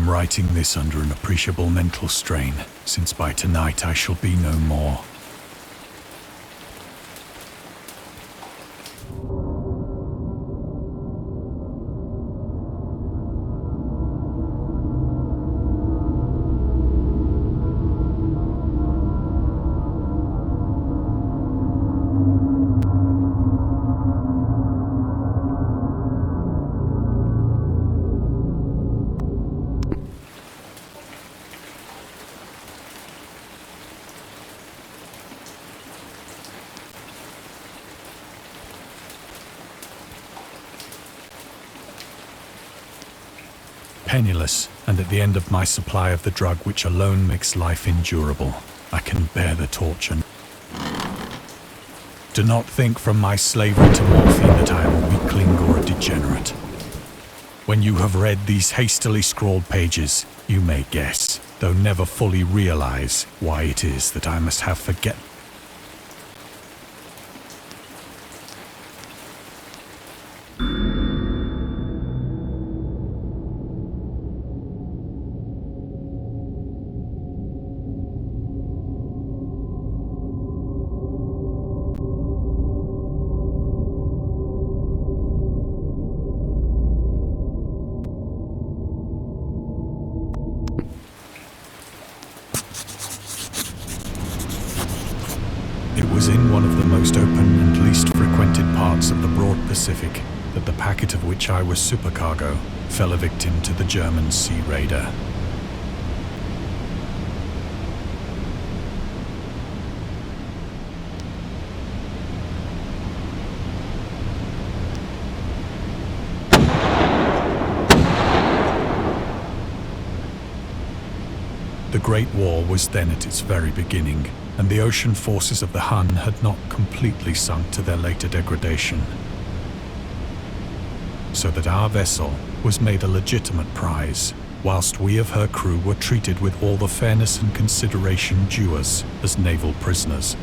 am writing this under an appreciable mental strain, since by tonight I shall be no more. Penniless, and at the end of my supply of the drug which alone makes life endurable, I can bear the torture. Do not think from my slavery to morphine that I am a weakling or a degenerate. When you have read these hastily scrawled pages, you may guess, though never fully realize, why it is that I must have forget. It was in one of the most open and least frequented parts of the broad Pacific that the packet of which I was supercargo fell a victim to the German sea raider. The Great War was then at its very beginning, and the ocean forces of the Hun had not completely sunk to their later degradation, so that our vessel was made a legitimate prize, whilst we of her crew were treated with all the fairness and consideration due us as naval prisoners.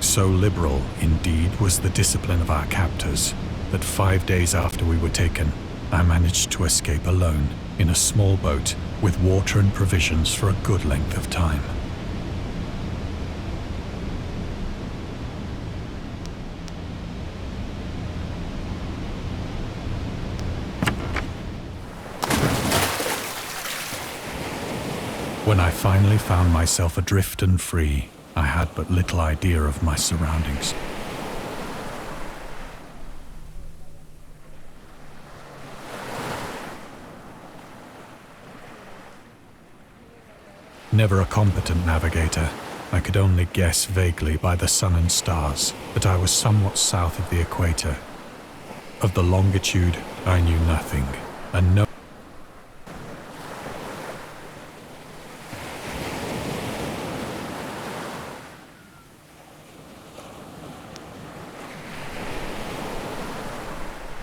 So liberal, indeed, was the discipline of our captors, that 5 days after we were taken, I managed to escape alone, in a small boat, with water and provisions for a good length of time. When I finally found myself adrift and free, I had but little idea of my surroundings. Never a competent navigator, I could only guess vaguely by the sun and stars that I was somewhat south of the equator. Of the longitude, I knew nothing, and no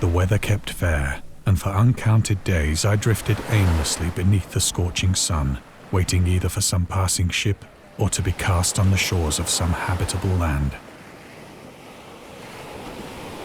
The weather kept fair, and for uncounted days I drifted aimlessly beneath the scorching sun, waiting either for some passing ship or to be cast on the shores of some habitable land.